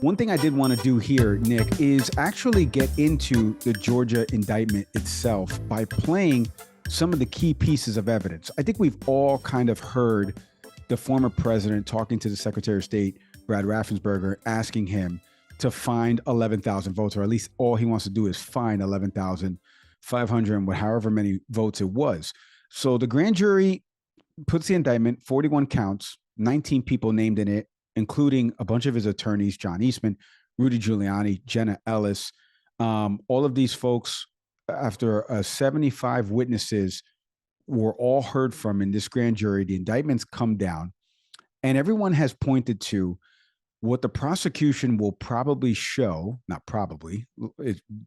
One thing I did want to do here, Nick, is actually get into the Georgia indictment itself by playing some of the key pieces of evidence. I think we've all kind of heard the former president talking to the Secretary of State, Brad Raffensperger, asking him to find 11,000 votes, or at least all he wants to do is find 11,500 and however many votes it was. So the grand jury puts the indictment, 41 counts, 19 people named in it, including a bunch of his attorneys, John Eastman, Rudy Giuliani, Jenna Ellis. All of these folks, after 75 witnesses were all heard from in this grand jury, the indictments come down, and everyone has pointed to what the prosecution will probably show, not probably,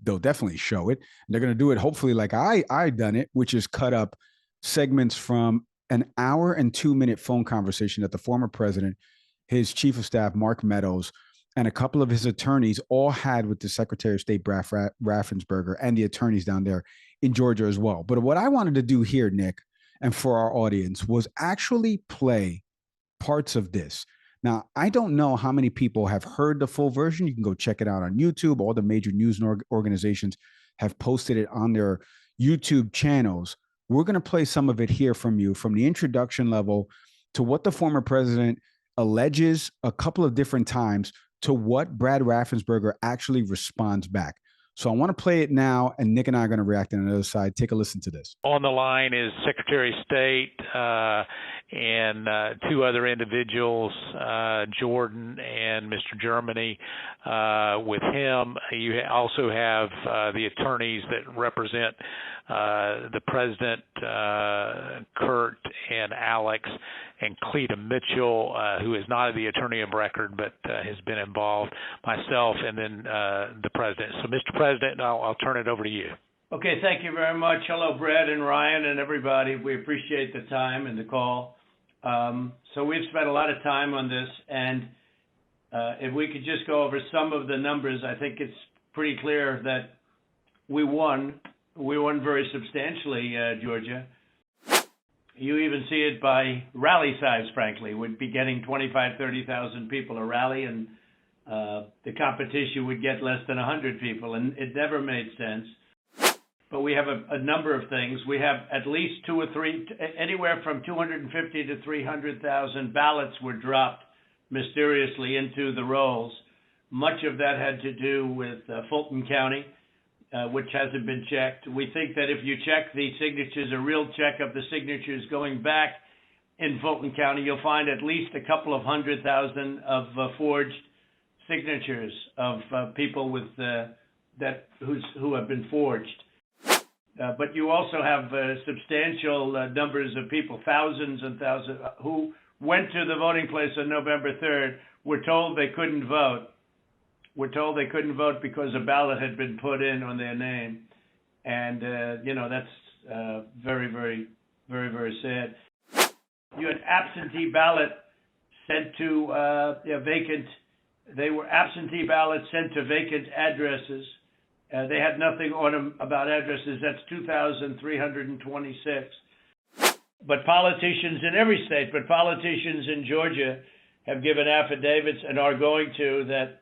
they'll definitely show it. And they're going to do it hopefully like I done it, which is cut up segments from an hour and 2-minute phone conversation that the former president, his chief of staff, Mark Meadows, and a couple of his attorneys all had with the Secretary of State, Raffensperger, and the attorneys down there in Georgia as well. But what I wanted to do here, Nick, and for our audience, was actually play parts of this. Now, I don't know how many people have heard the full version. You can go check it out on YouTube. All the major news organizations have posted it on their YouTube channels. We're going to play some of it here from you, from the introduction level to what the former president alleges a couple of different times to what Brad Raffensperger actually responds back. So I want to play it now, and Nick and I are going to react on the other side. Take a listen to this. On the line is Secretary of State and two other individuals, Jordan and Mr. Germany. With him, you also have the attorneys that represent the president, Kurt and Alex, and Cleta Mitchell, who is not the attorney of record but has been involved, myself, and then the president. So, Mr. President, I'll turn it over to you. Okay, thank you very much. Hello, Brad and Ryan and everybody. We appreciate the time and the call. So we've spent a lot of time on this, and if we could just go over some of the numbers, I think it's pretty clear that we won. We won very substantially, Georgia. You even see it by rally size, frankly. We'd be getting 25,000, 30,000 people a rally, and the competition would get less than 100 people, and it never made sense. But we have a number of things. We have at least two or three, anywhere from 250 to 300,000 ballots were dropped mysteriously into the rolls. Much of that had to do with Fulton County, which hasn't been checked. We think that if you check the signatures, a real check of the signatures going back in Fulton County, you'll find at least a couple of 100,000 of forged signatures of people with who have been forged. But you also have substantial numbers of people, thousands and thousands, who went to the voting place on November 3rd, were told they couldn't vote. We're told they couldn't vote because a ballot had been put in on their name. And, that's very, very, very, very sad. You had absentee ballot sent to they were absentee ballots sent to vacant addresses. They had nothing on them about addresses. That's 2,326. But politicians in every state, but politicians in Georgia have given affidavits and are going to that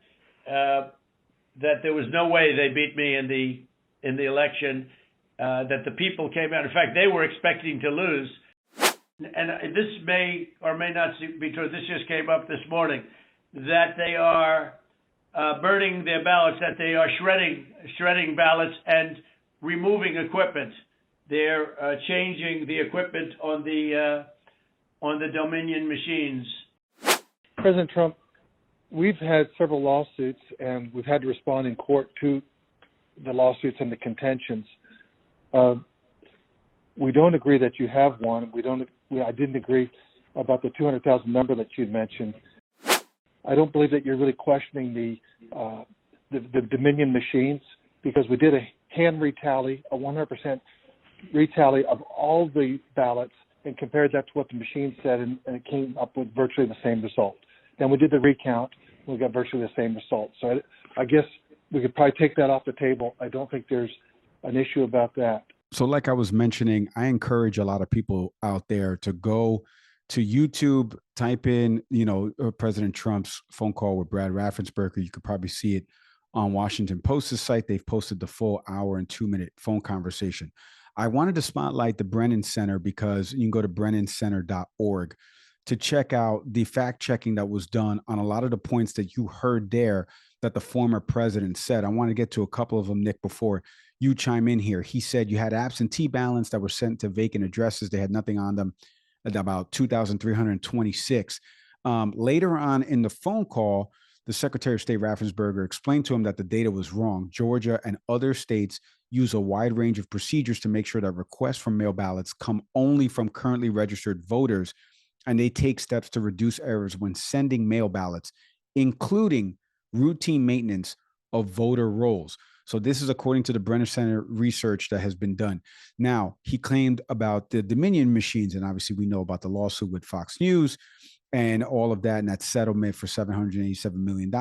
there was no way they beat me in the election, that the people came out. In fact, they were expecting to lose. And this may or may not be true. This just came up this morning, that they are burning their ballots, that they are shredding ballots and removing equipment. They're changing the equipment on the Dominion machines. President Trump, we've had several lawsuits, and we've had to respond in court to the lawsuits and the contentions. We don't agree that you have one. I didn't agree about the 200,000 number that you mentioned. I don't believe that you're really questioning the Dominion machines, because we did a hand retally, a 100% retally of all the ballots, and compared that to what the machine said, and it came up with virtually the same result. Then we did the recount, and we got virtually the same result. So I guess we could probably take that off the table. I don't think there's an issue about that. So like I was mentioning, I encourage a lot of people out there to go to YouTube, type in, President Trump's phone call with Brad Raffensperger. You could probably see it on Washington Post's site. They've posted the full hour and 2-minute phone conversation. I wanted to spotlight the Brennan Center because you can go to brennancenter.org to check out the fact checking that was done on a lot of the points that you heard there that the former president said. I want to get to a couple of them, Nick, before you chime in here. He said you had absentee ballots that were sent to vacant addresses. They had nothing on them, about 2,326. Later on in the phone call, the Secretary of State Raffensperger explained to him that the data was wrong. Georgia and other states use a wide range of procedures to make sure that requests for mail ballots come only from currently registered voters, and they take steps to reduce errors when sending mail ballots, including routine maintenance of voter rolls. So this is according to the Brennan Center research that has been done. Now, he claimed about the Dominion machines, and obviously we know about the lawsuit with Fox News and all of that, and that settlement for $787 million.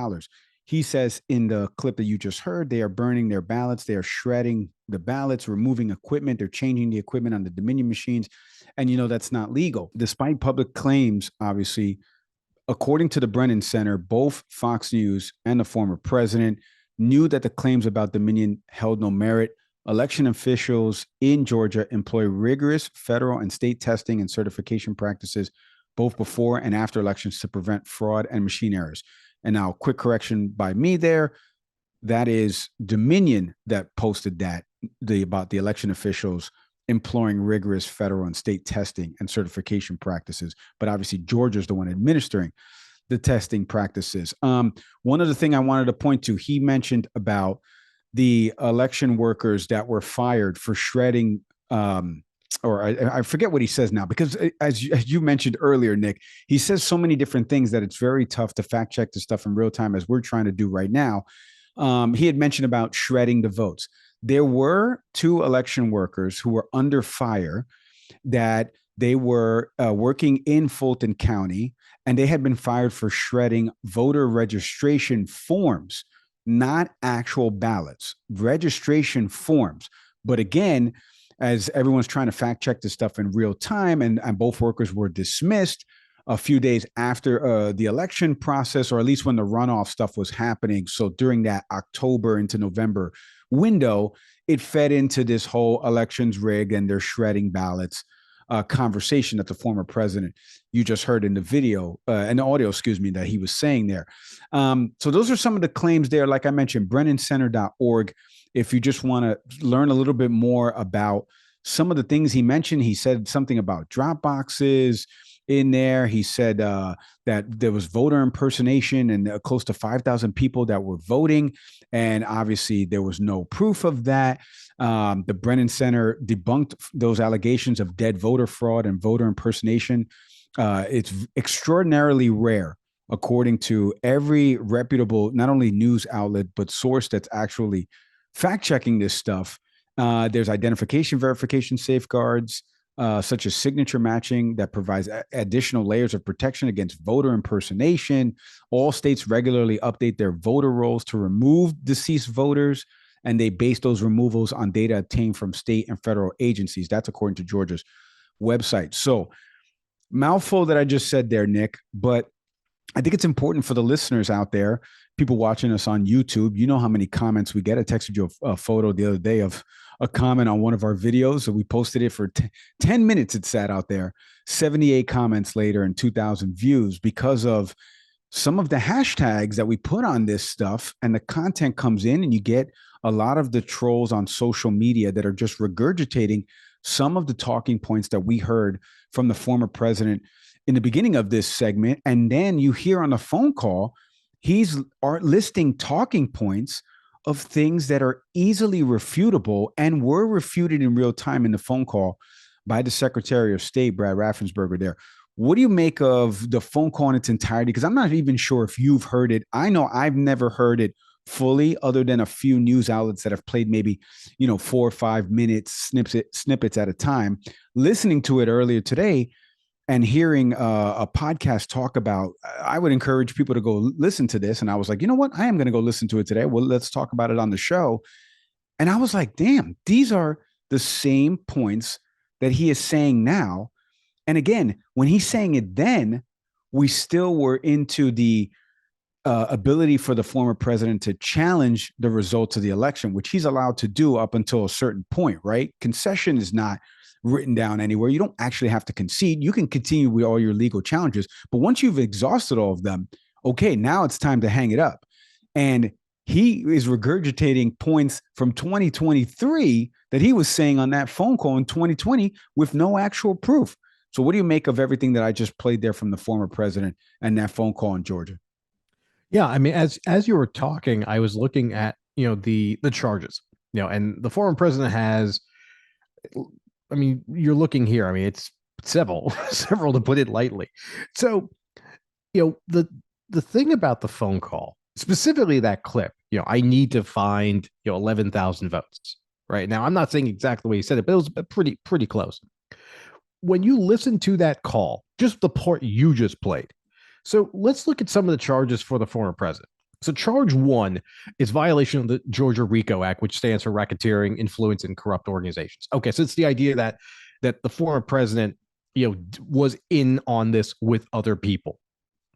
He says in the clip that you just heard, they are burning their ballots, they are shredding the ballots, removing equipment, they're changing the equipment on the Dominion machines, and that's not legal. Despite public claims, obviously, according to the Brennan Center, both Fox News and the former president knew that the claims about Dominion held no merit. Election officials in Georgia employ rigorous federal and state testing and certification practices both before and after elections to prevent fraud and machine errors. And now, quick correction by me there. That is Dominion that posted that, about the election officials employing rigorous federal and state testing and certification practices. But obviously, Georgia's the one administering the testing practices. One other thing I wanted to point to, he mentioned about the election workers that were fired for shredding, or I forget what he says now, because as you mentioned earlier, Nick, he says so many different things that it's very tough to fact check the stuff in real time, as we're trying to do right now. He had mentioned about shredding the votes. There were 2 election workers who were under fire that they were working in Fulton County, and they had been fired for shredding voter registration forms, not actual ballots, registration forms. But again, as everyone's trying to fact check this stuff in real time, and both workers were dismissed a few days after the election process, or at least when the runoff stuff was happening. So during that October into November window, it fed into this whole elections rigged and they're shredding ballots conversation that the former president you just heard in the video, and the audio, that he was saying there. So those are some of the claims there. Like I mentioned, brennancenter.org. If you just want to learn a little bit more about some of the things he mentioned, he said something about drop boxes in there. He said that there was voter impersonation and close to 5,000 people that were voting. And obviously there was no proof of that. The Brennan Center debunked those allegations of dead voter fraud and voter impersonation. It's extraordinarily rare, according to every reputable, not only news outlet, but source that's actually fact checking this stuff. There's identification verification safeguards, such as signature matching that provides additional layers of protection against voter impersonation. All states regularly update their voter rolls to remove deceased voters, and they base those removals on data obtained from state and federal agencies. That's according to Georgia's website. So, mouthful that I just said there, Nick, but I think it's important for the listeners out there, people watching us on YouTube. You know how many comments we get. I texted you a photo the other day of a comment on one of our videos. So we posted it for 10 minutes. It sat out there, 78 comments later and 2,000 views because of some of the hashtags that we put on this stuff, and the content comes in and you get a lot of the trolls on social media that are just regurgitating some of the talking points that we heard from the former president in the beginning of this segment. And then you hear on the phone call, he's listing talking points of things that are easily refutable and were refuted in real time in the phone call by the Secretary of State, Brad Raffensperger there. What do you make of the phone call in its entirety? Because I'm not even sure if you've heard it. I know I've never heard it fully, other than a few news outlets that have played maybe, 4 or 5 minutes snippets at a time. Listening to it earlier today and hearing a podcast talk about, I would encourage people to go listen to this. And I was like, you know what? I am going to go listen to it today. Well, let's talk about it on the show. And I was like, damn, these are the same points that he is saying now. And again, when he's saying it then, we still were into the ability for the former president to challenge the results of the election, which he's allowed to do up until a certain point, right? Concession is not written down anywhere. You don't actually have to concede. You can continue with all your legal challenges. But once you've exhausted all of them, okay, now it's time to hang it up. And he is regurgitating points from 2023 that he was saying on that phone call in 2020 with no actual proof. So what do you make of everything that I just played there from the former president and that phone call in Georgia? Yeah, I mean, as you were talking, I was looking at the charges, and the former president has. I mean, you're looking here. I mean, it's several, several to put it lightly. So, the thing about the phone call, specifically that clip, I need to find 11,000 votes. Right now, I'm not saying exactly the way he said it, but it was pretty close. When you listen to that call, just the part you just played. So let's look at some of the charges for the former president. So charge one is violation of the Georgia RICO Act, which stands for racketeering, influence, and corrupt organizations. Okay, so it's the idea that the former president, was in on this with other people.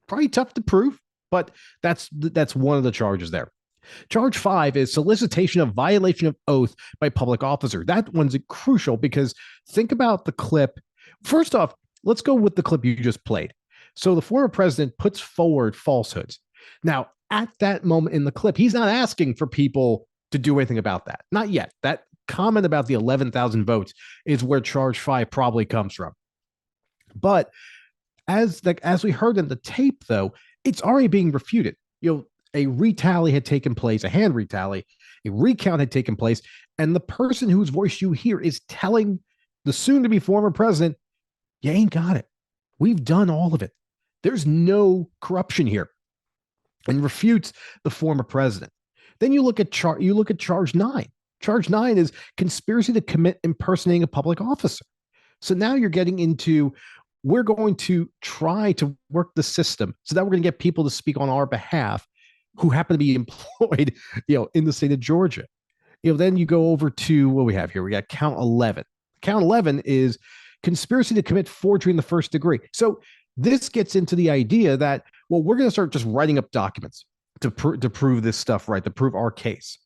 Probably tough to prove, but that's one of the charges there. Charge 5 is solicitation of violation of oath by public officer. That one's crucial because think about the clip. First off, let's go with the clip you just played. So the former president puts forward falsehoods. Now, at that moment in the clip, he's not asking for people to do anything about that. Not yet. That comment about the 11,000 votes is where charge 5 probably comes from. But as we heard in the tape, though, it's already being refuted. A retally had taken place, a hand retally, a recount had taken place, and the person whose voice you hear is telling the soon-to-be former president, you ain't got it. We've done all of it. There's no corruption here, and refutes the former president. Then you look at charge 9. Charge 9 is conspiracy to commit impersonating a public officer. So now you're getting into, we're going to try to work the system so that we're going to get people to speak on our behalf who happen to be employed, in the state of Georgia. Then you go over to what we have here. We got count 11. Count 11 is conspiracy to commit forgery in the first degree. So this gets into the idea that, well, we're going to start just writing up documents to prove this stuff, right? To prove our case.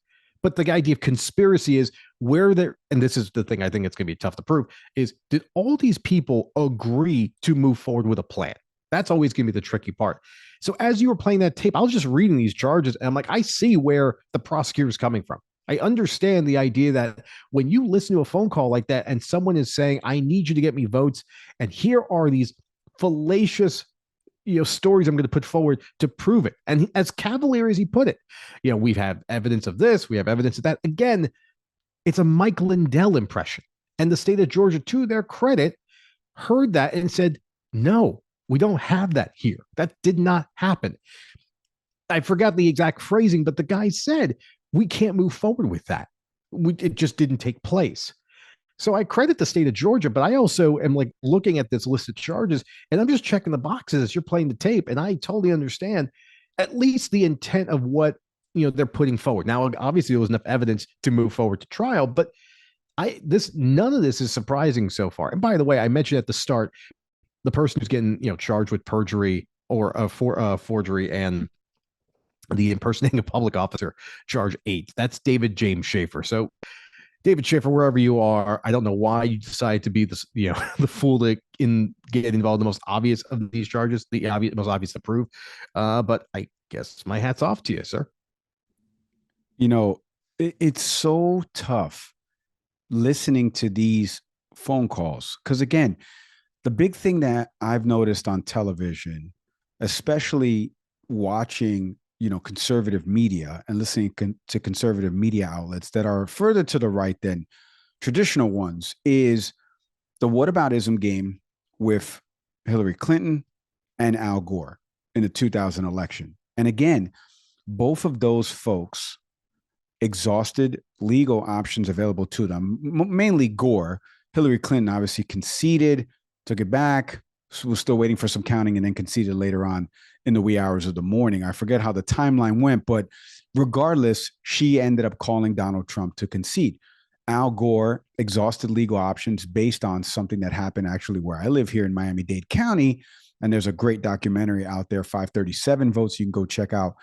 But the idea of conspiracy is where they're, and this is the thing I think it's going to be tough to prove, is did all these people agree to move forward with a plan? That's always going to be the tricky part. So as you were playing that tape, I was just reading these charges and I'm like, I see where the prosecutor is coming from. I understand the idea that when you listen to a phone call like that and someone is saying, I need you to get me votes, and here are these fallacious stories I'm going to put forward to prove it. And as cavalier as he put it, we have evidence of this, we have evidence of that. Again, it's a Mike Lindell impression. And the state of Georgia, to their credit, heard that and said, no, we don't have that here. That did not happen. I forgot the exact phrasing, but the guy said, we can't move forward with that. It just didn't take place. So I credit the state of Georgia, but I also am like looking at this list of charges and I'm just checking the boxes as you're playing the tape. And I totally understand at least the intent of what, they're putting forward. Now, obviously there was enough evidence to move forward to trial, but none of this is surprising so far. And by the way, I mentioned at the start, the person who's getting, charged with perjury or forgery and the impersonating a public officer, charge 8. That's David James Schaefer. So David Schaefer, wherever you are, I don't know why you decided to be this, the fool to get involved in the most obvious of these charges, most obvious to prove. But I guess my hat's off to you, sir. It's so tough listening to these phone calls because, again, the big thing that I've noticed on television, especially watching conservative media and listening to conservative media outlets that are further to the right than traditional ones, is the whataboutism game with Hillary Clinton and Al Gore in the 2000 election. And again, both of those folks exhausted legal options available to them, mainly Gore. Hillary Clinton obviously conceded, took it back, was still waiting for some counting, and then conceded later on in the wee hours of the morning. I forget how the timeline went, but regardless, she ended up calling Donald Trump to concede. Al Gore exhausted legal options based on something that happened actually where I live here in Miami-Dade County. And there's a great documentary out there, 537 votes, you can go check out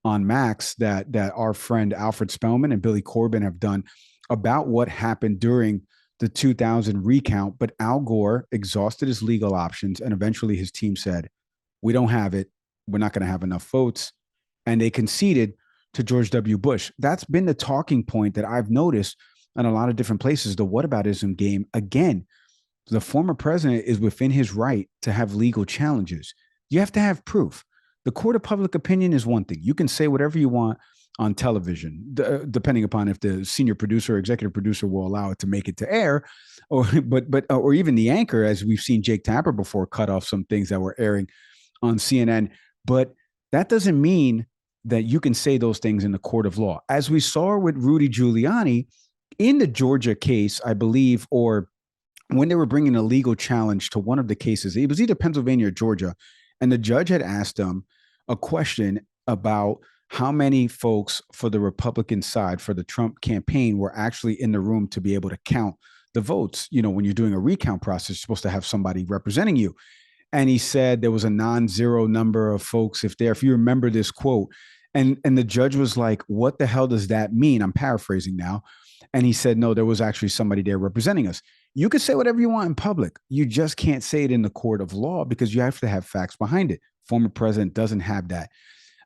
on Max, that our friend Alfred Spellman and Billy Corbin have done about what happened during the 2000 recount. But Al Gore exhausted his legal options, and eventually his team said, we don't have it. We're not going to have enough votes. And they conceded to George W. Bush. That's been the talking point that I've noticed in a lot of different places, the whataboutism game. Again, the former president is within his right to have legal challenges. You have to have proof. The court of public opinion is one thing. You can say whatever you want on television, depending upon if the senior producer or executive producer will allow it to make it to air, or even the anchor, as we've seen Jake Tapper before cut off some things that were airing on CNN. But that doesn't mean that you can say those things in the court of law. As we saw with Rudy Giuliani in the Georgia case, I believe, or when they were bringing a legal challenge to one of the cases, it was either Pennsylvania or Georgia, and the judge had asked them a question about how many folks for the Republican side, for the Trump campaign, were actually in the room to be able to count the votes. You know, when you're doing a recount process, you're supposed to have somebody representing you. And he said there was a non-zero number of folks if you remember this quote. And the judge was like, what the hell does that mean? I'm paraphrasing now. And he said, no, there was actually somebody there representing us. You can say whatever you want in public. You just can't say it in the court of law because you have to have facts behind it. Former president doesn't have that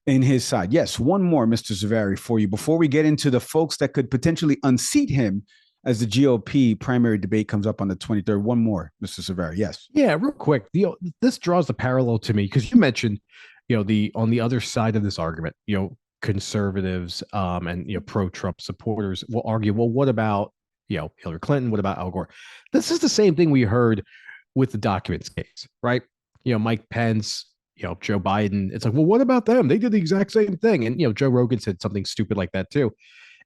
in his side. Yes, one more, Mr. Zavari, for you before we get into the folks that could potentially unseat him as the GOP primary debate comes up on the 23rd. One more, Mr. Zavari. Yes. Yeah, real quick. This draws the parallel to me because you mentioned, on the other side of this argument, conservatives and pro-Trump supporters will argue, well, what about Hillary Clinton? What about Al Gore? This is the same thing we heard with the documents case, right? Mike Pence, Joe Biden. It's like, well, what about them? They did the exact same thing. And Joe Rogan said something stupid like that too.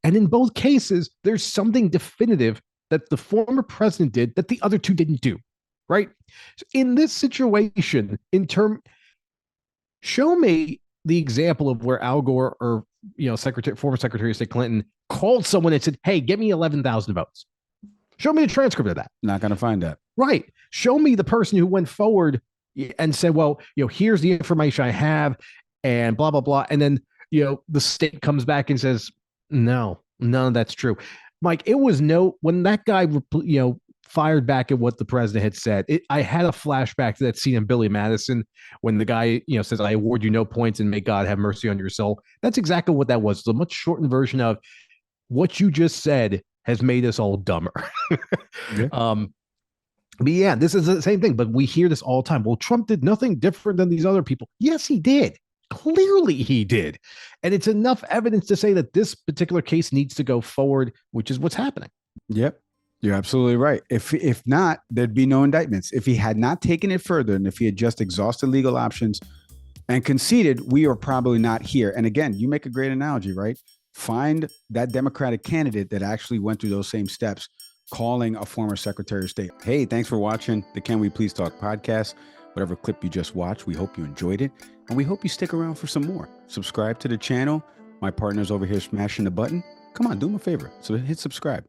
And in both cases, there's something definitive that the former president did that the other two didn't do, right? So in this situation, show me the example of where Al Gore or former Secretary of State Clinton called someone and said, hey, get me 11,000 votes. Show me the transcript of that. Not going to find that. Right. Show me the person who went forward and said, well, here's the information I have and blah, blah, blah. And then, the state comes back and says, no, none of that's true. Mike, it was when that guy, fired back at what the president had said, I had a flashback to that scene in Billy Madison when the guy, says, I award you no points and may God have mercy on your soul. That's exactly what that was. It's a much shortened version of what you just said has made us all dumber. Yeah. But yeah, this is the same thing, but we hear this all the time. Well, Trump did nothing different than these other people. Yes, he did. Clearly he did. And it's enough evidence to say that this particular case needs to go forward, which is what's happening. Yep. You're absolutely right. If not, there'd be no indictments. If he had not taken it further and if he had just exhausted legal options and conceded, we are probably not here. And again, you make a great analogy, right? Find that Democratic candidate that actually went through those same steps, calling a former Secretary of State. Hey, thanks for watching the Can We Please Talk podcast. Whatever clip you just watched, we hope you enjoyed it. And we hope you stick around for some more. Subscribe to the channel. My partner's over here smashing the button. Come on, do him a favor. So hit subscribe.